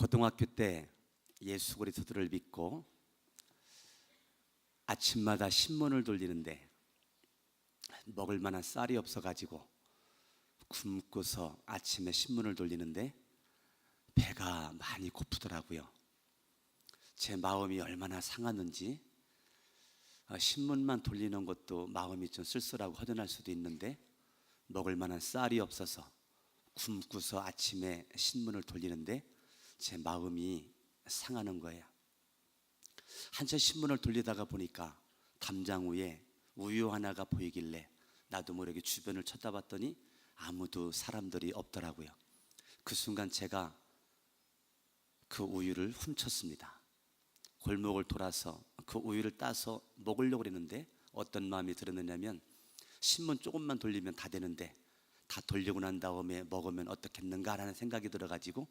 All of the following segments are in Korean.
고등학교 때 예수 그리스도를 믿고 아침마다 신문을 돌리는데 먹을 만한 쌀이 없어가지고 굶고서 아침에 신문을 돌리는데 배가 많이 고프더라고요. 제 마음이 얼마나 상하는지, 신문만 돌리는 것도 마음이 좀 쓸쓸하고 허전할 수도 있는데 먹을 만한 쌀이 없어서 굶고서 아침에 신문을 돌리는데 제 마음이 상하는 거예요. 한참 신문을 돌리다가 보니까 담장 위에 우유 하나가 보이길래 나도 모르게 주변을 쳐다봤더니 아무도 사람들이 없더라고요. 그 순간 제가 그 우유를 훔쳤습니다. 골목을 돌아서 그 우유를 따서 먹으려고 그랬는데 어떤 마음이 들었느냐면, 신문 조금만 돌리면 다 되는데 다 돌리고 난 다음에 먹으면 어떻겠는가라는 생각이 들어가지고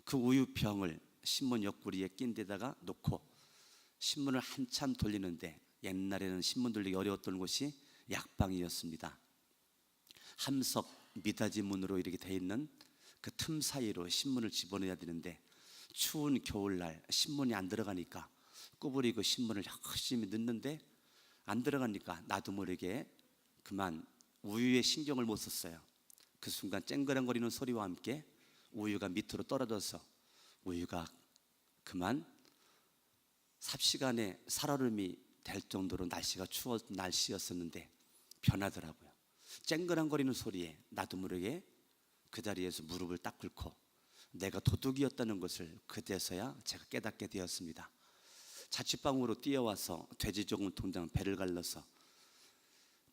그 우유병을 신문 옆구리에 낀 데다가 놓고 신문을 한참 돌리는데, 옛날에는 신문 돌리기 어려웠던 곳이 약방이었습니다. 함석 미닫이 문으로 이렇게 돼 있는 그 틈 사이로 신문을 집어넣어야 되는데 추운 겨울날 신문이 안 들어가니까 구부리고 신문을 열심히 넣는데 안 들어가니까 나도 모르게 그만 우유에 신경을 못 썼어요. 그 순간 쨍그랑거리는 소리와 함께 우유가 밑으로 떨어져서 우유가 그만 삽시간에 살얼음이 될 정도로 날씨가 추운 날씨였었는데 변하더라고요. 쨍그랑거리는 소리에 나도 모르게 그 자리에서 무릎을 딱 꿇고 내가 도둑이었다는 것을 그제서야 제가 깨닫게 되었습니다. 자취방으로 뛰어와서 돼지저금 통장 배를 갈라서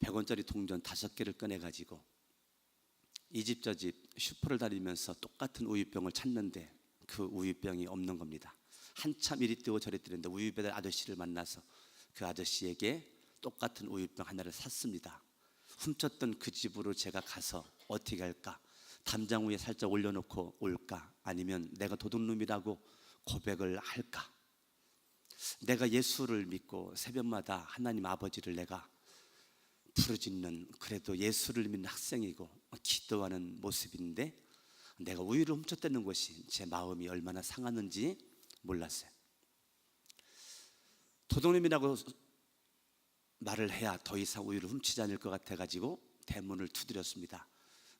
100원짜리 동전 5개를 꺼내가지고 이 집 저 집 슈퍼를 다니면서 똑같은 우유병을 찾는데 그 우유병이 없는 겁니다. 한참 이리 뛰고 저리 뛰는데 우유배달 아저씨를 만나서 그 아저씨에게 똑같은 우유병 하나를 샀습니다. 훔쳤던 그 집으로 제가 가서 어떻게 할까? 담장 위에 살짝 올려놓고 올까? 아니면 내가 도둑놈이라고 고백을 할까? 내가 예수를 믿고 새벽마다 하나님 아버지를 내가 부르짖는, 그래도 예수를 믿는 학생이고 기도하는 모습인데 내가 우유를 훔쳤다는 것이 제 마음이 얼마나 상하는지 몰랐어요. 도둑놈이라고 말을 해야 더 이상 우유를 훔치지 않을 것 같아가지고 대문을 두드렸습니다.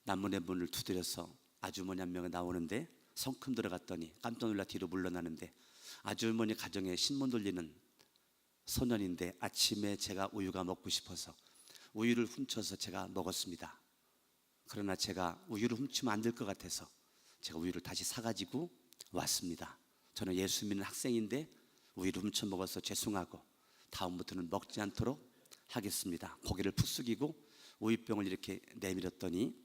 남문의 문을 두드려서 아주머니 한 명이 나오는데 성큼 들어갔더니 깜짝 놀라 뒤로 물러나는데 아주머니 가정에 신문 돌리는 소년인데 아침에 제가 우유가 먹고 싶어서 우유를 훔쳐서 제가 먹었습니다. 그러나 제가 우유를 훔치면 안 될 것 같아서 제가 우유를 다시 사가지고 왔습니다. 저는 예수 믿는 학생인데 우유를 훔쳐 먹어서 죄송하고 다음부터는 먹지 않도록 하겠습니다. 고개를 푹 숙이고 우유병을 이렇게 내밀었더니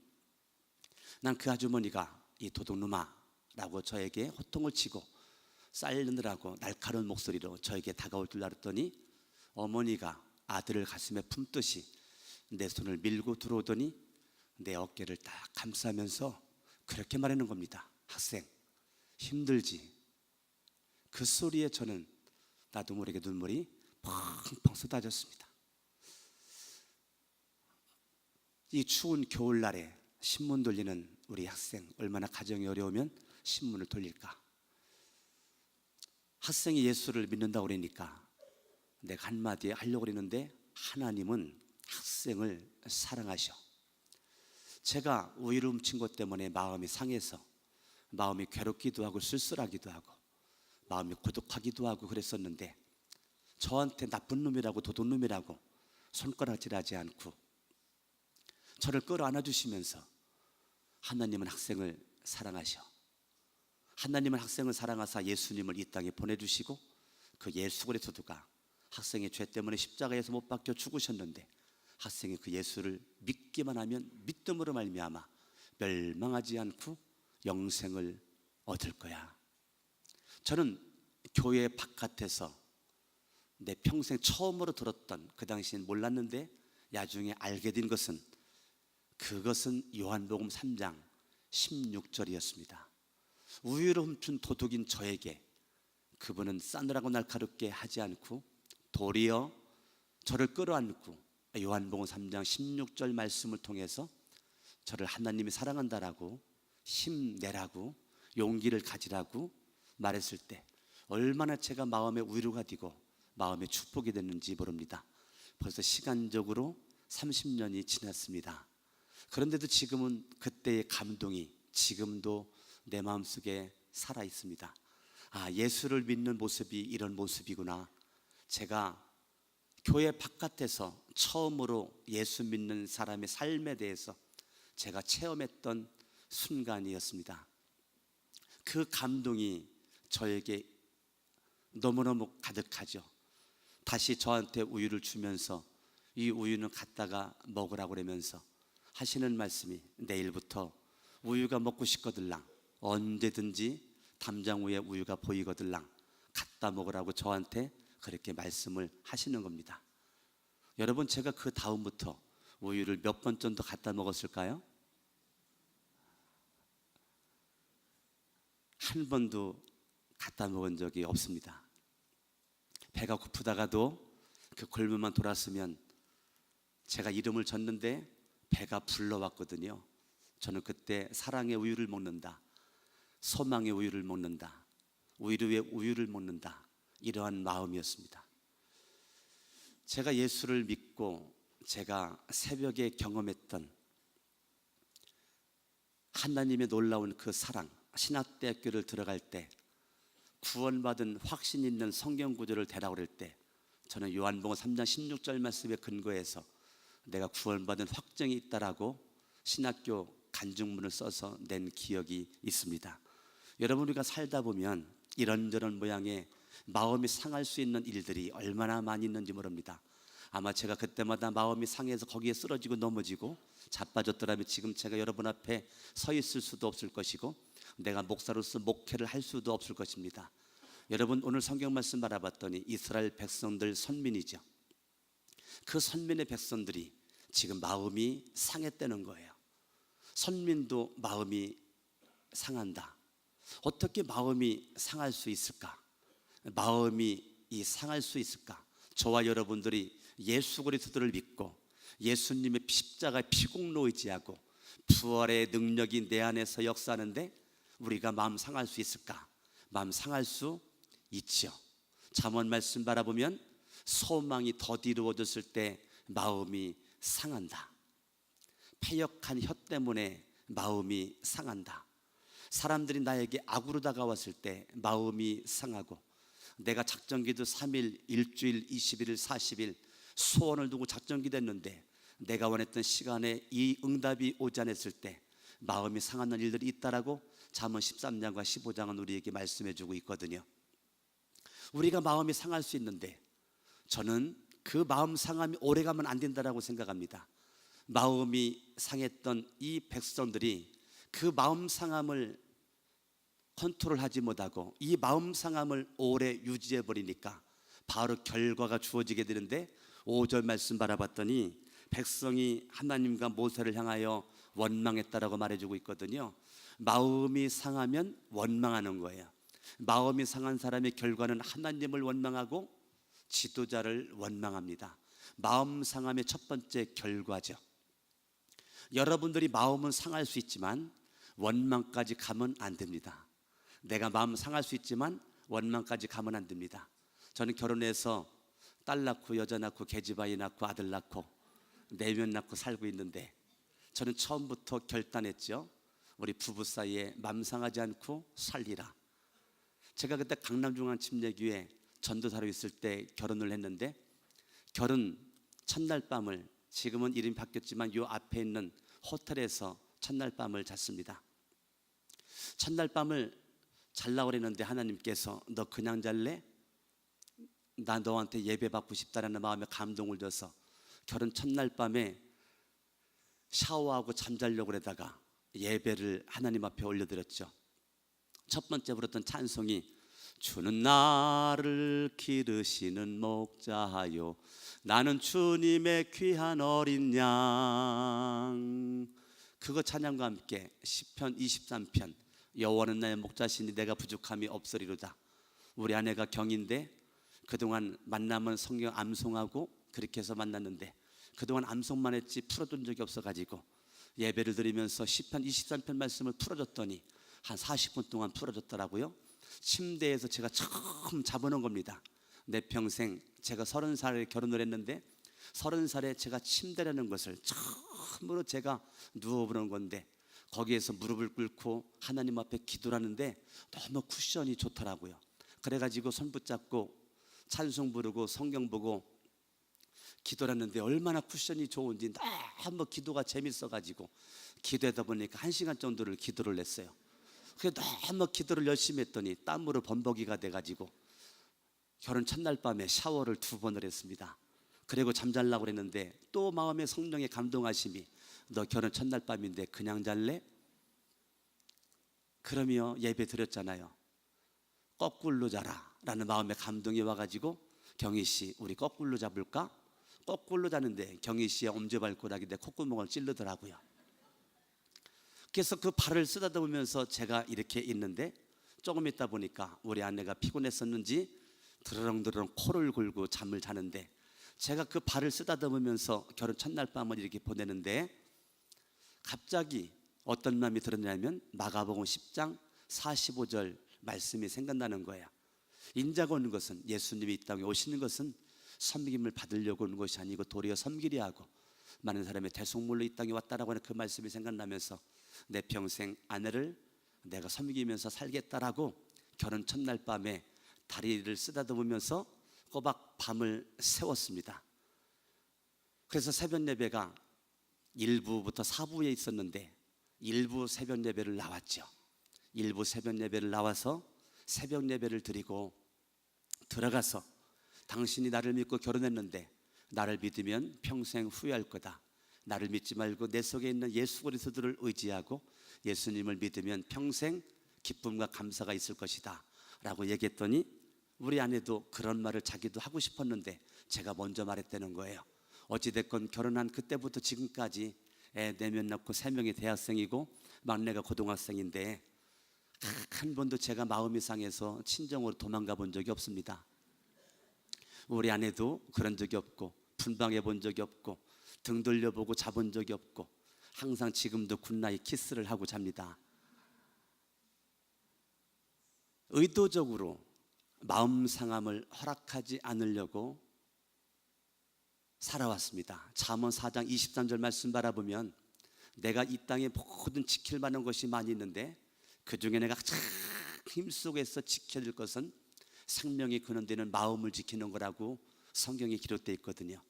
난 그 아주머니가 이 도둑놈아 라고 저에게 호통을 치고 쌀 넣느라고 날카로운 목소리로 저에게 다가올 줄 알았더니 어머니가 아들을 가슴에 품듯이 내 손을 밀고 들어오더니 내 어깨를 딱 감싸면서 그렇게 말하는 겁니다. 학생, 힘들지? 그 소리에 저는 나도 모르게 눈물이 펑펑 쏟아졌습니다. 이 추운 겨울날에 신문 돌리는 우리 학생, 얼마나 가정이 어려우면 신문을 돌릴까? 학생이 예수를 믿는다고 그러니까 내가 한마디 하려고 그랬는데 하나님은 학생을 사랑하셔. 제가 우유를 훔친 것 때문에 마음이 상해서 마음이 괴롭기도 하고 쓸쓸하기도 하고 마음이 고독하기도 하고 그랬었는데 저한테 나쁜 놈이라고 도둑놈이라고 손가락질하지 않고 저를 끌어안아 주시면서 하나님은 학생을 사랑하셔. 하나님은 학생을 사랑하사 예수님을 이 땅에 보내주시고 그 예수 그리스도가 학생의 죄 때문에 십자가에서 못 박혀 죽으셨는데 학생이 그 예수를 믿기만 하면 믿음으로 말미암아 멸망하지 않고 영생을 얻을 거야. 저는 교회 바깥에서 내 평생 처음으로 들었던, 그 당시엔 몰랐는데 나중에 알게 된 것은, 그것은 요한복음 3장 16절이었습니다. 우유를 훔친 도둑인 저에게 그분은 싸늘하고 날카롭게 하지 않고 도리어 저를 끌어안고 요한복음 3장 16절 말씀을 통해서 저를 하나님이 사랑한다라고 힘내라고 용기를 가지라고 말했을 때 얼마나 제가 마음의 위로가 되고 마음의 축복이 됐는지 모릅니다. 벌써 시간적으로 30년이 지났습니다. 그런데도 지금은 그때의 감동이 지금도 내 마음속에 살아 있습니다. 아, 예수를 믿는 모습이 이런 모습이구나. 제가 교회 바깥에서 처음으로 예수 믿는 사람의 삶에 대해서 제가 체험했던 순간이었습니다. 그 감동이 저에게 너무너무 가득하죠. 다시 저한테 우유를 주면서 이 우유는 갖다가 먹으라고 그러면서 하시는 말씀이 내일부터 우유가 먹고 싶거들랑 언제든지 담장 위에 우유가 보이거들랑 갖다 먹으라고 저한테 그렇게 말씀을 하시는 겁니다. 여러분, 제가 그 다음부터 우유를 몇 번 정도 갖다 먹었을까요? 한 번도 갖다 먹은 적이 없습니다. 배가 고프다가도 그 골문만 돌았으면 제가 이름을 졌는데 배가 불러왔거든요. 저는 그때 사랑의 우유를 먹는다, 소망의 우유를 먹는다, 위로의 우유를 먹는다, 이러한 마음이었습니다. 제가 예수를 믿고 제가 새벽에 경험했던 하나님의 놀라운 그 사랑, 신학대학교를 들어갈 때 구원받은 확신 있는 성경 구절을 대라고 그럴 때 저는 요한복음 3장 16절 말씀에 근거해서 내가 구원받은 확정이 있다라고 신학교 간증문을 써서 낸 기억이 있습니다. 여러분, 우리가 살다 보면 이런저런 모양의 마음이 상할 수 있는 일들이 얼마나 많이 있는지 모릅니다. 아마 제가 그때마다 마음이 상해서 거기에 쓰러지고 넘어지고 자빠졌더라면 지금 제가 여러분 앞에 서 있을 수도 없을 것이고 내가 목사로서 목회를 할 수도 없을 것입니다. 여러분, 오늘 성경 말씀 바라봤더니 이스라엘 백성들 선민이죠. 그 선민의 백성들이 지금 마음이 상했다는 거예요. 선민도 마음이 상한다. 어떻게 마음이 상할 수 있을까? 마음이 상할 수 있을까? 저와 여러분들이 예수 그리스도를 믿고 예수님의 십자가의 피공로 의지하고 부활의 능력이 내 안에서 역사하는데 우리가 마음 상할 수 있을까? 마음 상할 수 있죠. 잠언 말씀 바라보면 소망이 더디루어졌을 때 마음이 상한다. 패역한 혀 때문에 마음이 상한다. 사람들이 나에게 악으로 다가왔을 때 마음이 상하고 내가 작정기도 3일, 일주일, 21일, 40일 소원을 두고 작정기도 했는데 내가 원했던 시간에 이 응답이 오지 않았을 때 마음이 상하는 일들이 있다라고 잠언 13장과 15장은 우리에게 말씀해 주고 있거든요. 우리가 마음이 상할 수 있는데 저는 그 마음 상함이 오래가면 안 된다라고 생각합니다. 마음이 상했던 이 백성들이 그 마음 상함을 컨트롤하지 못하고 이 마음 상함을 오래 유지해 버리니까 바로 결과가 주어지게 되는데 5절 말씀 바라봤더니 백성이 하나님과 모세를 향하여 원망했다라고 말해주고 있거든요. 마음이 상하면 원망하는 거예요. 마음이 상한 사람의 결과는 하나님을 원망하고 지도자를 원망합니다. 마음 상함의 첫 번째 결과죠. 여러분들이 마음은 상할 수 있지만 원망까지 가면 안 됩니다. 내가 마음 상할 수 있지만 원망까지 가면 안 됩니다. 저는 결혼해서 딸 낳고 여자 낳고 계집아이 낳고 아들 낳고 내면 낳고 살고 있는데 저는 처음부터 결단했죠. 우리 부부 사이에 마음 상하지 않고 살리라. 제가 그때 강남중앙침례교회 전도사로 있을 때 결혼을 했는데 결혼 첫날 밤을 지금은 이름이 바뀌었지만 요 앞에 있는 호텔에서 첫날 밤을 잤습니다. 첫날 밤을 잘라고 그랬는데 하나님께서 너 그냥 잘래? 나 너한테 예배 받고 싶다라는 마음에 감동을 줘서 결혼 첫날 밤에 샤워하고 잠자려고 그러다가 예배를 하나님 앞에 올려드렸죠. 첫 번째 부르던 찬송이 주는 나를 기르시는 목자요 나는 주님의 귀한 어린 양. 그거 찬양과 함께 시편 23편 여호와는 나의 목자시니 내가 부족함이 없으리로다. 우리 아내가 경인데 그동안 만나면 성경 암송하고 그렇게 해서 만났는데 그동안 암송만 했지 풀어둔 적이 없어가지고 예배를 드리면서 시편 23편 말씀을 풀어줬더니 한 40분 동안 풀어줬더라고요. 침대에서 제가 처음 자보는 겁니다. 내 평생 제가 30살에 결혼을 했는데 30살에 제가 침대라는 것을 처음으로 제가 누워보는 건데, 거기에서 무릎을 꿇고 하나님 앞에 기도를 하는데 너무 쿠션이 좋더라고요. 그래가지고 손 붙잡고 찬송 부르고 성경 보고 기도를 하는데 얼마나 쿠션이 좋은지 너무 기도가 재밌어가지고 기도하다 보니까 1시간 정도를 기도를 했어요. 그래 너무 기도를 열심히 했더니 땀으로 범벅이가 돼가지고 결혼 첫날 밤에 샤워를 2번을 했습니다. 그리고 잠자려고 그랬는데 또 마음에 성령의 감동하심이, 너 결혼 첫날 밤인데 그냥 잘래? 그러며 예배 드렸잖아요. 거꾸로 자라 라는 마음의 감동이 와가지고, 경희씨 우리 거꾸로 잡을까? 거꾸로 자는데 경희씨의 엄지발가락인데 콧구멍을 찌르더라고요. 그래서 그 발을 쓰다듬으면서 제가 이렇게 있는데 조금 있다 보니까 우리 아내가 피곤했었는지 드르렁드르렁 코를 골고 잠을 자는데, 제가 그 발을 쓰다듬으면서 결혼 첫날 밤을 이렇게 보내는데 갑자기 어떤 마음이 들었냐면 마가복음 10장 45절 말씀이 생각나는 거예요. 인자가 오는 것은, 예수님이 이 땅에 오시는 것은 섬김을 받으려고 오는 것이 아니고 도리어 섬기려 하고 많은 사람의 대속물로 이 땅에 왔다라고 하는 그 말씀이 생각나면서 내 평생 아내를 내가 섬기면서 살겠다라고 결혼 첫날 밤에 다리를 쓰다듬으면서 꼬박 밤을 새웠습니다. 그래서 새벽 예배가 1부부터 4부에 있었는데 1부 새벽 예배를 나왔죠. 1부 새벽 예배를 나와서 새벽 예배를 드리고 들어가서, 당신이 나를 믿고 결혼했는데 나를 믿으면 평생 후회할 거다. 나를 믿지 말고 내 속에 있는 예수 그리스도를 의지하고 예수님을 믿으면 평생 기쁨과 감사가 있을 것이다 라고 얘기했더니, 우리 아내도 그런 말을 자기도 하고 싶었는데 제가 먼저 말했다는 거예요. 어찌됐건 결혼한 그때부터 지금까지 애 4명 낳고 3명이 대학생이고 막내가 고등학생인데 한 번도 제가 마음이 상해서 친정으로 도망가 본 적이 없습니다. 우리 아내도 그런 적이 없고 분방해 본 적이 없고 등 돌려보고 자본 적이 없고 항상 지금도 굿나잇 키스를 하고 잡니다. 의도적으로 마음 상함을 허락하지 않으려고 살아왔습니다. 잠언 4장 23절 말씀 바라보면 내가 이 땅에 모든 지킬 만한 것이 많이 있는데 그 중에 내가 가장 힘쓰고서 지켜야 될 것은 생명이 근원되는 마음을 지키는 거라고 성경에 기록되어 있거든요.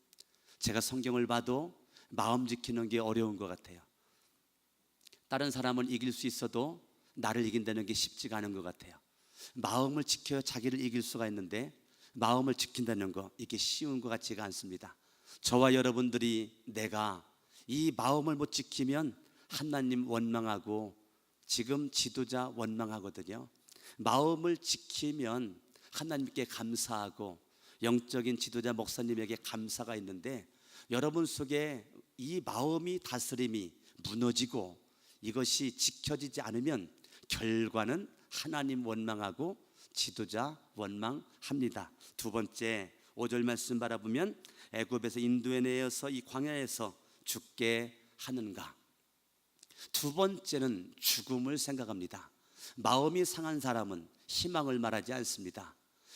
제가 성경을 봐도 마음 지키는 게 어려운 것 같아요. 다른 사람을 이길 수 있어도 나를 이긴다는 게 쉽지가 않은 것 같아요. 마음을 지켜야 자기를 이길 수가 있는데 마음을 지킨다는 거, 이게 쉬운 것 같지가 않습니다. 저와 여러분들이 내가 이 마음을 못 지키면 하나님 원망하고 지금 지도자 원망하거든요. 마음을 지키면 하나님께 감사하고 영적인 지도자 목사님에게 감사가 있는데, 여러분 속에 이 마음이 다스림이 무너지고 이것이 지켜지지 않으면 결과는 하나님 원망하고 지도자 원망합니다. 2번째 5절 말씀 바라보면 애굽에서 인도해내어서 이 광야에서 죽게 하는가. 2번째는 죽음을 생각합니다. 마음이 상한 사람은 희망을 말하지 않습니다.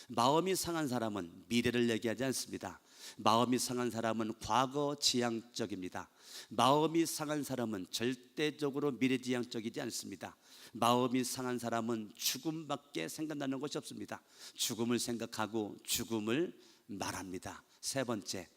마음이 상한 사람은 미래를 얘기하지 않습니다. 마음이 상한 사람은 과거 지향적입니다. 마음이 상한 사람은 절대적으로 미래지향적이지 않습니다. 마음이 상한 사람은 죽음밖에 생각나는 것이 없습니다. 죽음을 생각하고 죽음을 말합니다. 3번째,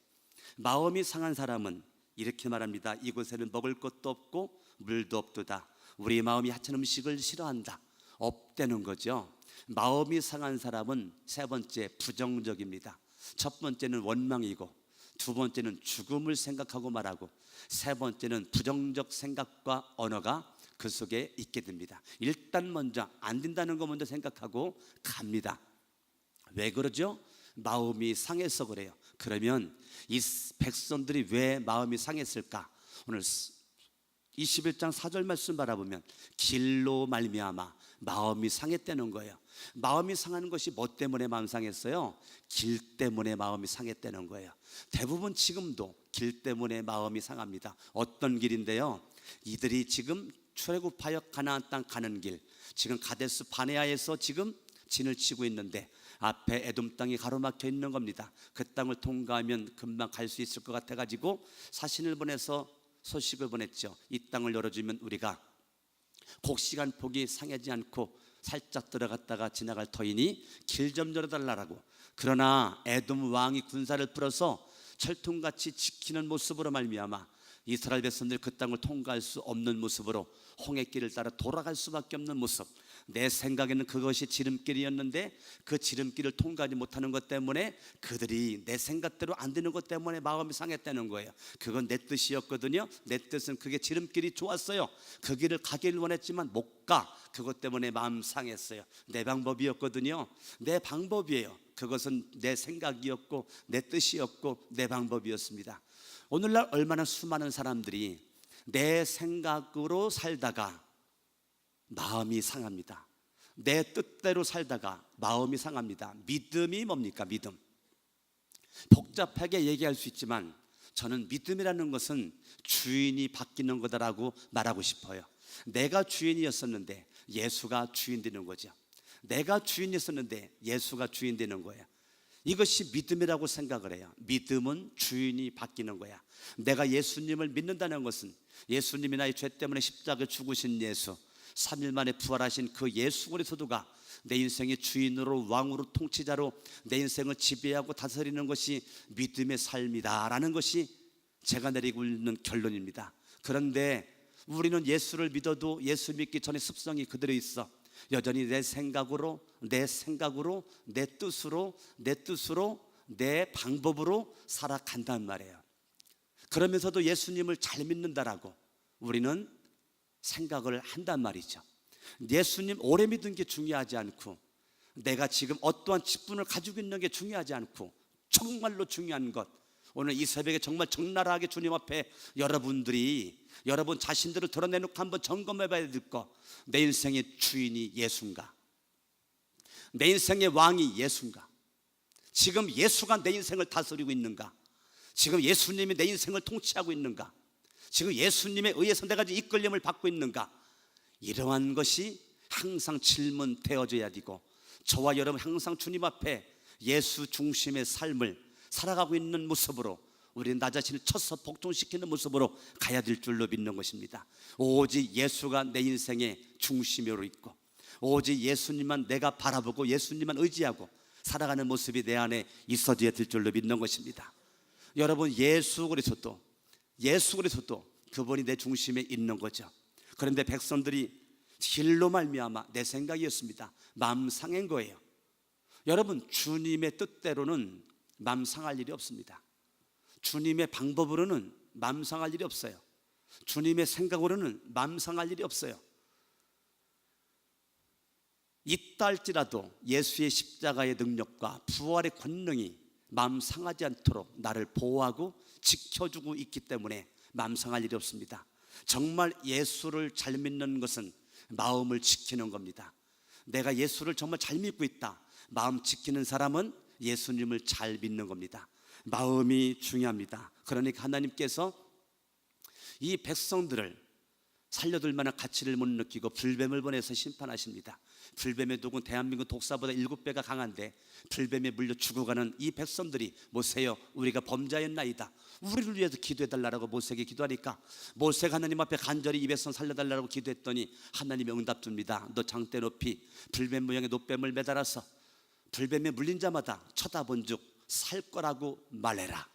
마음이 상한 사람은 이렇게 말합니다. 이곳에는 먹을 것도 없고 물도 없도다. 우리 마음이 하찮은 음식을 싫어한다. 없다는 거죠. 마음이 상한 사람은 3번째 부정적입니다. 첫 번째는 원망이고, 2번째는 죽음을 생각하고 말하고, 3번째는 부정적 생각과 언어가 그 속에 있게 됩니다. 일단 먼저 안 된다는 거 먼저 생각하고 갑니다. 왜 그러죠? 마음이 상해서 그래요. 그러면 이 백성들이 왜 마음이 상했을까? 오늘 21장 4절 말씀 바라보면 길로 말미암아 마음이 상했다는 거예요. 마음이 상하는 것이 뭐 때문에 마음 상했어요? 길 때문에 마음이 상했다는 거예요. 대부분 지금도 길 때문에 마음이 상합니다. 어떤 길인데요? 이들이 지금 출애굽하여 가나안 땅 가는 길, 지금 가데스 바네아에서 지금 진을 치고 있는데 앞에 에돔 땅이 가로막혀 있는 겁니다. 그 땅을 통과하면 금방 갈 수 있을 것 같아가지고 사신을 보내서 소식을 보냈죠. 이 땅을 열어주면 우리가 곡시간 폭이 상하지 않고 살짝 들어갔다가 지나갈 터이니 길 좀 열어달라고. 그러나 에돔 왕이 군사를 풀어서 철통같이 지키는 모습으로 말미암아 이스라엘 백성들이 그 땅을 통과할 수 없는 모습으로 홍해길을 따라 돌아갈 수밖에 없는 모습. 내 생각에는 그것이 지름길이었는데 그 지름길을 통과하지 못하는 것 때문에 그들이 내 생각대로 안 되는 것 때문에 마음이 상했다는 거예요. 그건 내 뜻이었거든요. 내 뜻은 그게 지름길이 좋았어요. 그 길을 가기를 원했지만 못 가. 그것 때문에 마음 상했어요. 내 방법이었거든요. 내 방법이에요. 그것은 내 생각이었고 내 뜻이었고 내 방법이었습니다. 오늘날 얼마나 수많은 사람들이 내 생각으로 살다가 마음이 상합니다. 내 뜻대로 살다가 마음이 상합니다. 믿음이 뭡니까? 믿음. 복잡하게 얘기할 수 있지만 저는 믿음이라는 것은 주인이 바뀌는 거다라고 말하고 싶어요. 내가 주인이었었는데 예수가 주인 되는 거죠. 내가 주인이었었는데 예수가 주인 되는 거예요. 이것이 믿음이라고 생각을 해요. 믿음은 주인이 바뀌는 거야. 내가 예수님을 믿는다는 것은 예수님이 나의 죄 때문에 십자가에 죽으신 예수, 3일 만에 부활하신 그 예수 그리스도가 내 인생의 주인으로 왕으로 통치자로 내 인생을 지배하고 다스리는 것이 믿음의 삶이다라는 것이 제가 내리고 있는 결론입니다. 그런데 우리는 예수를 믿어도 예수 믿기 전에 습성이 그대로 있어. 여전히 내 생각으로 내 뜻으로 내 방법으로 살아간단 말이에요. 그러면서도 예수님을 잘 믿는다라고 우리는 생각을 한단 말이죠. 예수님 오래 믿은 게 중요하지 않고 내가 지금 어떠한 직분을 가지고 있는 게 중요하지 않고 정말로 중요한 것, 오늘 이 새벽에 정말 적나라하게 주님 앞에 여러분들이 여러분 자신들을 드러내놓고 한번 점검해 봐야 될 것. 내 인생의 주인이 예수인가? 내 인생의 왕이 예수인가? 지금 예수가 내 인생을 다스리고 있는가? 지금 예수님이 내 인생을 통치하고 있는가? 지금 예수님에 의해서 내가 이끌림을 받고 있는가? 이러한 것이 항상 질문되어져야 되고, 저와 여러분 항상 주님 앞에 예수 중심의 삶을 살아가고 있는 모습으로 우리 나 자신을 쳐서 복종시키는 모습으로 가야 될 줄로 믿는 것입니다. 오직 예수가 내 인생의 중심으로 있고 오직 예수님만 내가 바라보고 예수님만 의지하고 살아가는 모습이 내 안에 있어져야 될 줄로 믿는 것입니다. 여러분, 예수 그리스도 그분이 내 중심에 있는 거죠. 그런데 백성들이 길로 말미암아 내 생각이었습니다. 마음 상한 거예요. 여러분, 주님의 뜻대로는 마음 상할 일이 없습니다. 주님의 방법으로는 마음 상할 일이 없어요. 주님의 생각으로는 마음 상할 일이 없어요. 있다 할지라도 예수의 십자가의 능력과 부활의 권능이 마음 상하지 않도록 나를 보호하고 지켜주고 있기 때문에 마음 상할 일이 없습니다. 정말 예수를 잘 믿는 것은 마음을 지키는 겁니다. 내가 예수를 정말 잘 믿고 있다, 마음 지키는 사람은 예수님을 잘 믿는 겁니다. 마음이 중요합니다. 그러니까 하나님께서 이 백성들을 살려둘 만한 가치를 못 느끼고 불뱀을 보내서 심판하십니다. 불뱀의 독은 대한민국 독사보다 7배가 강한데 불뱀에 물려 죽어가는 이 백성들이, 모세여 우리가 범자였나이다, 우리를 위해서 기도해달라고 모세에게 기도하니까 모세가 하나님 앞에 간절히 이 백성 살려달라고 기도했더니 하나님이 응답 줍니다. 너 장대 높이 불뱀 모양의 놋뱀을 매달아서 불뱀에 물린 자마다 쳐다본 즉 살 거라고 말해라.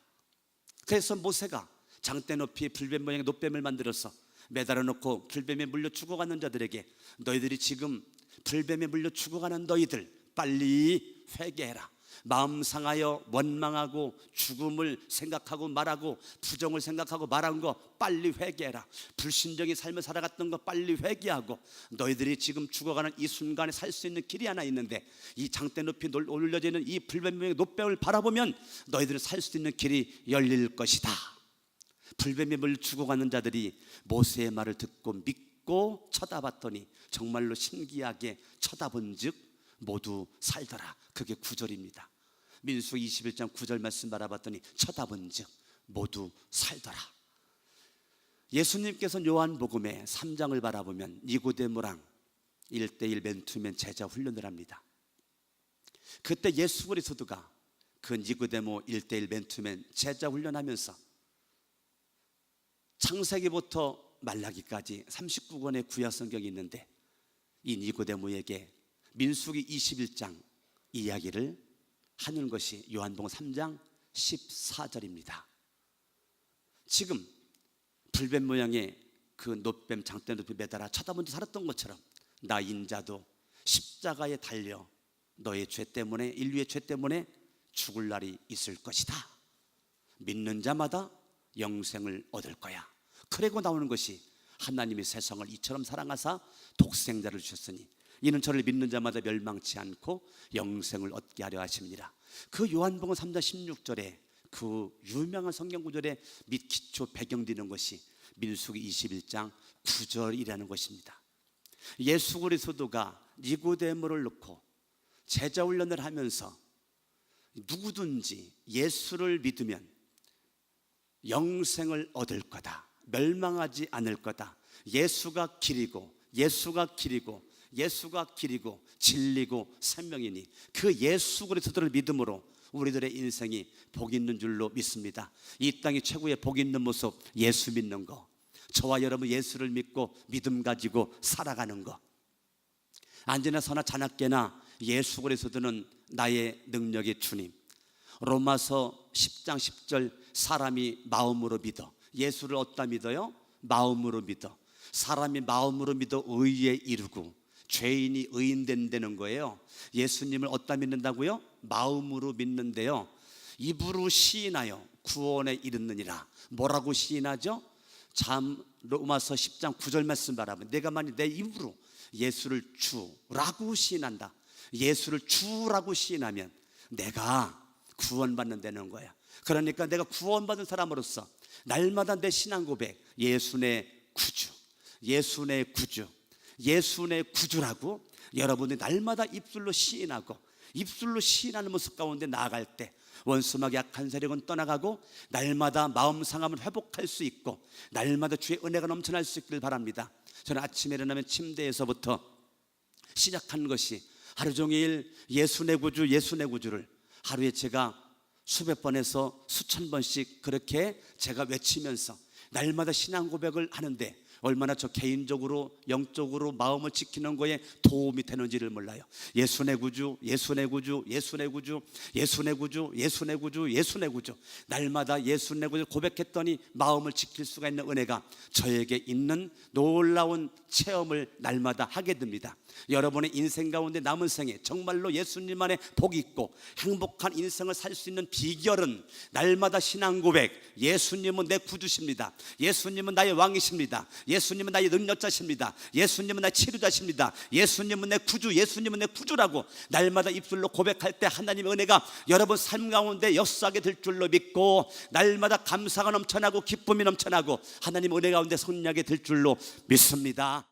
그래서 모세가 장대 높이 불뱀 모양의 놋뱀을 만들어서 매달아 놓고 불뱀에 물려 죽어가는 자들에게, 너희들이 지금 불뱀에 물려 죽어가는 너희들 빨리 회개해라. 마음 상하여 원망하고 죽음을 생각하고 말하고 부정을 생각하고 말한 거 빨리 회개해라. 불신령의 삶을 살아갔던 거 빨리 회개하고, 너희들이 지금 죽어가는 이 순간에 살 수 있는 길이 하나 있는데 이 장대 높이 올려져 있는 이 불뱀의 놋뱀을 바라보면 너희들은 살 수 있는 길이 열릴 것이다. 불뱀에 물려 죽어가는 자들이 모세의 말을 듣고 믿고 쳐다봤더니 정말로 신기하게 쳐다본 즉 모두 살더라. 그게 9절입니다. 민수기 21장 9절 말씀 바라봤더니 쳐다본 즉 모두 살더라. 예수님께서 요한복음의 3장을 바라보면 니고데모랑 1:1 맨투맨 제자 훈련을 합니다. 그때 예수 그리스도가 그 니고데모 1:1 맨투맨 제자 훈련하면서 창세기부터 말라기까지 39권의 구약 성경이 있는데 이 니고데모에게 민수기 21장 이야기를 하는 것이 요한복음 3장 14절입니다. 지금 불뱀 모양의 그 놋뱀 장대 높이 매달아 쳐다본 듯 살았던 것처럼 나 인자도 십자가에 달려 너의 죄 때문에, 인류의 죄 때문에 죽을 날이 있을 것이다. 믿는 자마다 영생을 얻을 거야. 그리고 나오는 것이 하나님이 세상을 이처럼 사랑하사 독생자를 주셨으니 이는 저를 믿는 자마다 멸망치 않고 영생을 얻게 하려 하심이니라. 그 요한복음 3장 16절에 그 유명한 성경 구절의 밑 기초 배경 되는 것이 민수기 21장 9절이라는 것입니다. 예수 그리스도가 니고데모를 놓고 제자 훈련을 하면서 누구든지 예수를 믿으면 영생을 얻을 거다, 멸망하지 않을 거다. 예수가 길이고 예수가 길이고 예수가 길이고 진리고 생명이니 그 예수 그리스도를 믿음으로 우리들의 인생이 복 있는 줄로 믿습니다. 이 땅의 최고의 복 있는 모습, 예수 믿는 거. 저와 여러분 예수를 믿고 믿음 가지고 살아가는 거. 안지나 서나 자나깨나 예수 그리스도는 나의 능력의 주님. 로마서 10장 10절 사람이 마음으로 믿어. 예수를 어디다 믿어요? 마음으로 믿어. 사람이 마음으로 믿어 의에 이르고 죄인이 의인된다는 거예요. 예수님을 어디다 믿는다고요? 마음으로 믿는데요, 입으로 시인하여 구원에 이르느니라. 뭐라고 시인하죠? 참 로마서 10장 9절 말씀 바라보면 내가 만약 내 입으로 예수를 주라고 시인한다, 예수를 주라고 시인하면 내가 구원받는다는 거야. 그러니까 내가 구원받은 사람으로서 날마다 내 신앙 고백, 예수 내 구주, 예수 내 구주, 예수 내 구주라고 여러분이 날마다 입술로 시인하고 입술로 시인하는 모습 가운데 나아갈 때 원수막의 약한 세력은 떠나가고 날마다 마음 상함을 회복할 수 있고 날마다 주의 은혜가 넘쳐날 수 있기를 바랍니다. 저는 아침에 일어나면 침대에서부터 시작한 것이 하루 종일 예수 내 구주, 예수 내 구주를 하루에 제가 수백 번에서 수천 번씩 그렇게 제가 외치면서 날마다 신앙 고백을 하는데 얼마나 저 개인적으로 영적으로 마음을 지키는 거에 도움이 되는지를 몰라요. 예수 내 구주, 예수 내 구주, 예수 내 구주, 예수 내 구주, 예수 내 구주, 예수 내 구주. 날마다 예수 내 구주 고백했더니 마음을 지킬 수가 있는 은혜가 저에게 있는 놀라운 체험을 날마다 하게 됩니다. 여러분의 인생 가운데 남은 생에 정말로 예수님 안에 복이 있고 행복한 인생을 살 수 있는 비결은 날마다 신앙 고백, 예수님은 내 구주십니다, 예수님은 나의 왕이십니다, 예수님은 나의 능력자십니다, 예수님은 나의 치료자십니다, 예수님은 내 구주, 예수님은 내 구주라고 날마다 입술로 고백할 때 하나님의 은혜가 여러분 삶 가운데 역사하게 될 줄로 믿고 날마다 감사가 넘쳐나고 기쁨이 넘쳐나고 하나님의 은혜 가운데 승리하게 될 줄로 믿습니다.